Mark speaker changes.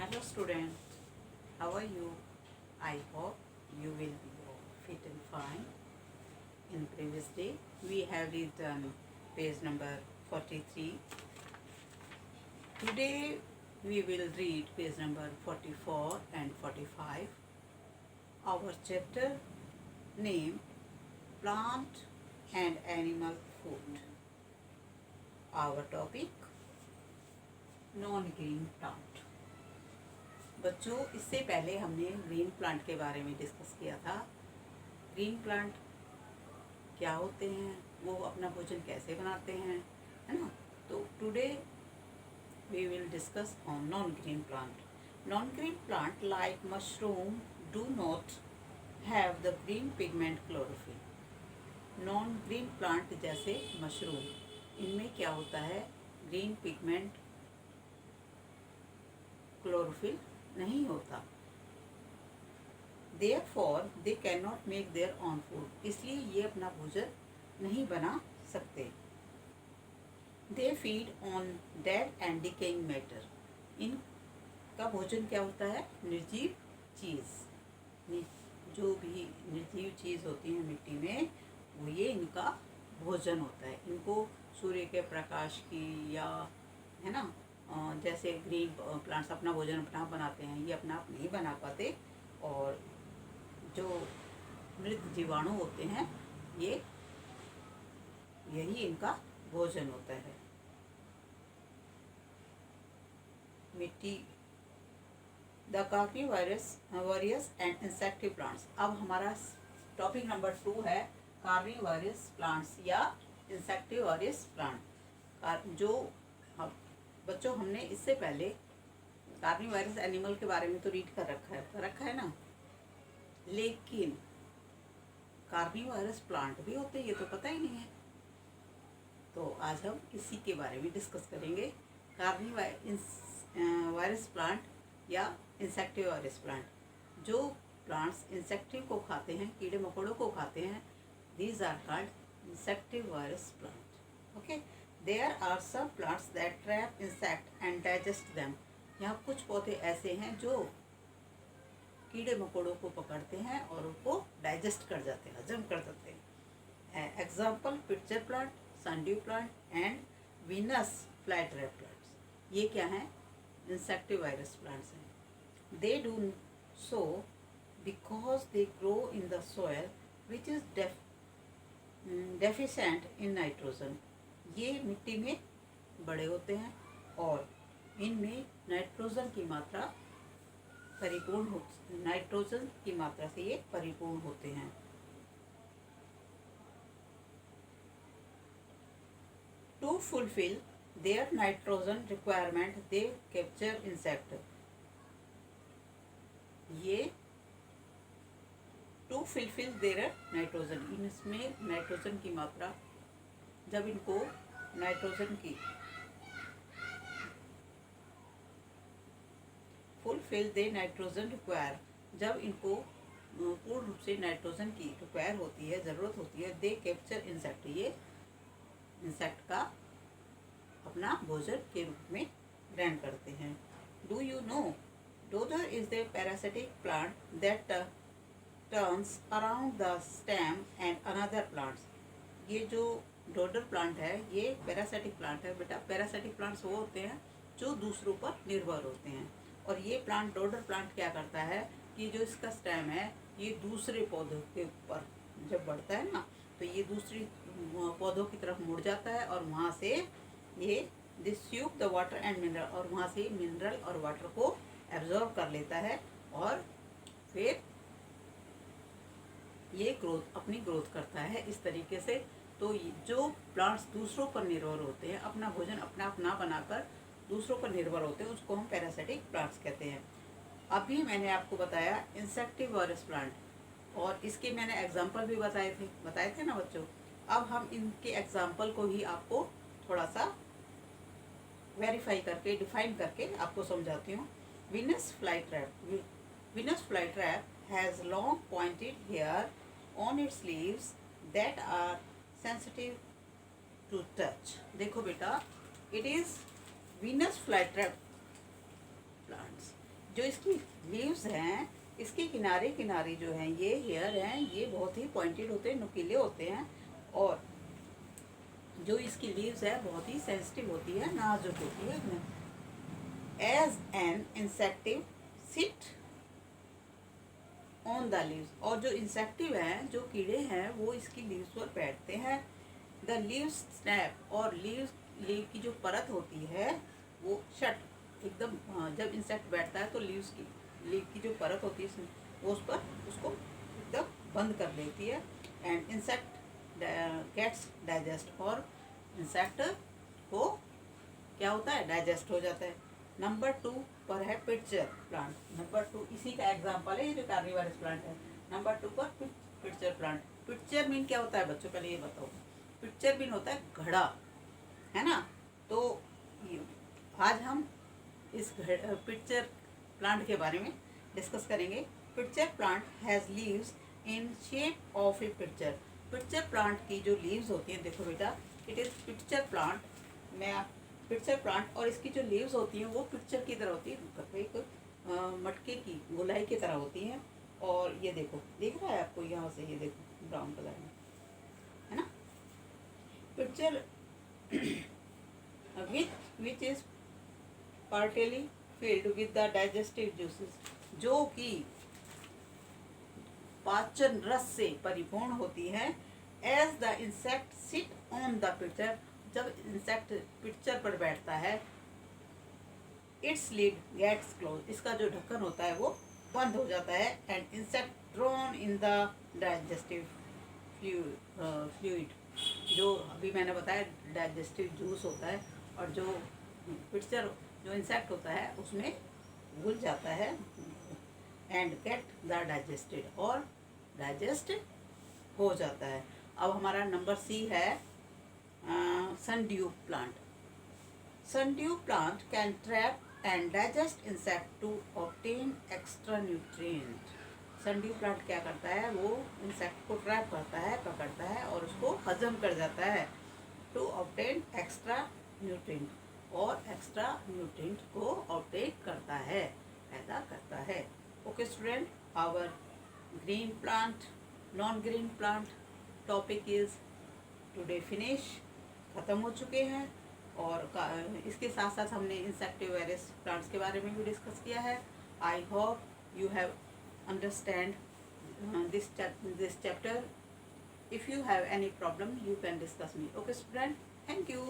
Speaker 1: Hello student, how are you? I hope you will be all fit and fine. In previous day, we have written page number 43. Today, we will read page number 44 and 45. Our chapter name Plant and Animal Food. Our topic Non-green plant. बच्चों, इससे पहले हमने green plant के बारे में discuss किया था। Green plant क्या होते हैं, वो अपना भोजन कैसे बनाते हैं, है ना। तो today we will discuss on non green plant. Non green plant like mushroom do not have the green pigment chlorophyll. Non green plant जैसे मशरूम, इनमें क्या होता है, ग्रीन पिगमेंट क्लोरोफिल नहीं होता। Therefore, they cannot make their own food. इसलिए ये अपना भोजन नहीं बना सकते। They feed on dead and decaying matter. इनका भोजन क्या होता है, निर्जीव चीज़। जो भी निर्जीव चीज़ होती है मिट्टी में, वो ये इनका भोजन होता है। इनको सूर्य के प्रकाश की या, है ना, जैसे ग्रीन प्लांट्स अपना भोजन अपना बनाते हैं, ये अपना आप नहीं बना पाते। और जो मृत जीवाणु होते हैं, ये यही इनका भोजन होता है। मिट्टी द कार्निवोरस एंड इंसेक्टिव प्लांट्स। अब हमारा टॉपिक नंबर 2 है कार्निवोरस प्लांट्स या इंसेक्टिवोरस प्लांट। जो बच्चों, हमने इससे पहले कार्निवोरस एनिमल के बारे में तो रीड कर रखा है ना, लेकिन कार्निवोरस प्लांट भी होते हैं ये तो पता ही नहीं है। तो आज हम इसी के बारे में डिस्कस करेंगे। कार्निवोरस प्लांट या इंसेक्टिवोरस प्लांट। जो प्लांट्स इंसेक्टिव को खाते हैं, कीड़े मकोड़ों को खाते हैं, these are called insectivorous plant. Okay, there are some plants that trap insect and digest them. यहाँ कुछ पौधे ऐसे हैं जो कीड़े मकोड़ों को पकड़ते हैं और उनको डाइजेस्ट कर जाते हैं, हजम कर जाते हैं। Example pitcher plant, sundew plant and Venus flytrap plants. ये क्या हैं, इंसेक्टिवोरस प्लांट्स हैं। They do so because they grow in the soil which is deficient in nitrogen. ये मिट्टी में बड़े होते हैं और इनमें नाइट्रोजन की मात्रा से ये परिपूर्ण होते हैं। To fulfil their nitrogen requirement they capture insect. ये टू फुलफिल देयर नाइट्रोजन, इनमें नाइट्रोजन की मात्रा, जब इनको नाइट्रोजन की फुलफिल दे नाइट्रोजन रिक्वायर, जब इनको पूर्ण रूप से नाइट्रोजन की रिक्वायर होती है, ज़रूरत होती है, दे कैप्चर इंसेक्ट, ये इंसेक्ट का अपना भोजन के रूप में ग्रहण करते हैं। Do you know dodder is the parasitic plant that turns around the stem and another plants. ये जो डोडर प्लांट है, ये पैरासिटिक प्लांट है बेटा। पैरासिटिक प्लांट्स वो होते हैं जो दूसरों पर निर्भर होते हैं। और ये प्लांट, डोडर प्लांट, क्या करता है कि जो इसका स्टेम है, ये दूसरे पौधों के ऊपर जब बढ़ता है ना, तो ये दूसरी पौधों की तरफ मुड़ जाता है और वहाँ से ये डिस्यूक द वाटर एंड मिनरल, और वहाँ से मिनरल और वाटर को एब्जॉर्ब कर लेता है और फिर ये अपनी ग्रोथ करता है इस तरीके से। तो जो प्लांट्स दूसरों पर निर्भर होते हैं, अपना भोजन अपना अपना बनाकर दूसरों पर निर्भर होते हैं, उसको हम पैरासिटिक प्लांट्स कहते हैं। अभी मैंने आपको बताया इंसेक्टिवोरस प्लांट, और इसके मैंने एग्जाम्पल भी बताए थे ना बच्चों। अब हम इनके एग्जाम्पल को ही आपको थोड़ा सा वेरीफाई करके, डिफाइन करके आपको समझाती हूँ। Venus flytrap has long pointed hair on its leaves that are sensitive to touch. देखो बेटा, it is Venus flytrap plants. जो इसकी लीव्स हैं, इसके किनारे किनारे जो हैं ये हेयर हैं, ये बहुत ही पॉइंटेड होते हैं, नुकीले होते हैं। और जो इसकी लीव्स है बहुत ही सेंसिटिव होती है, नाजुक होती है। As an insective sit on the leaves, और जो इंसेक्टिव हैं, जो कीड़े हैं, वो इसकी लीव्स पर बैठते हैं। द लीव्स स्नैप, और लीव की जो परत होती है वो शट एकदम, जब इंसेक्ट बैठता है तो लीव की जो परत होती है वो उस पर उसको एकदम बंद कर देती है। एंड इंसेक्ट गेट्स डाइजेस्ट, और इंसेक्ट को क्या होता है, डाइजेस्ट हो जाता है। नंबर 2 पर है पिटचर प्लांट। नंबर 2 इसी का एग्जाम्पल है, ये जो कार्निवोरस प्लांट है। नंबर 2 पर पिटचर प्लांट। पिटचर मीन क्या होता है बच्चों, पहले ये बताओ। पिटचर मीन होता है घड़ा, है ना। तो आज हम इस पिटचर प्लांट के बारे में डिस्कस करेंगे। Pitcher plant has leaves in shape of a pitcher. Pitcher plant की जो लीव्स होती हैं, देखो बेटा, इट इज़ पिटचर प्लांट। मैं पिटचर प्लांट, और इसकी जो लीव्स होती हैं वो पिटचर की तरह होती है, एक मटके की गोलाई की तरह होती हैं। और ये देखो, दिख रहा है आपको यहाँ से, ये देखो ब्राउन कलर में, है ना। Pitcher which is partially filled with the digestive juices, जो कि पाचन रस से परिपूर्ण होती है। As the insect sit on the picture, जब इंसेक्ट पिक्चर पर बैठता है, इट्स लिड गेट्स क्लोज, इसका जो ढक्कन होता है वो बंद हो जाता है। And insect drawn in the digestive fluid, जो अभी मैंने बताया डाइजेस्टिव जूस होता है, और जो पिक्चर जो इंसेक्ट होता है उसमें घुल जाता है। एंड गेट द डाइजेस्टेड, और डाइजेस्ट हो जाता है। अब हमारा नंबर सी है sundew plant. Sundew plant can trap and digest insect to obtain extra nutrient. Sundew plant क्या करता है, वो इंसेक्ट को ट्रैप करता है, पकड़ता है और उसको हजम कर जाता है। टू ऑब्टेन एक्स्ट्रा न्यूट्रिएंट, और एक्स्ट्रा न्यूट्रिएंट को ऑब्टेन करता है, पैदा करता है। Okay student, our green plant, non green plant topic is today finish, ख़त्म हो चुके हैं। और इसके साथ साथ हमने इंसेक्टिवेरियस प्लांट्स के बारे में भी डिस्कस किया है। I hope you have understand this chapter. If you have any problem, you can discuss me. Okay, student. Thank you.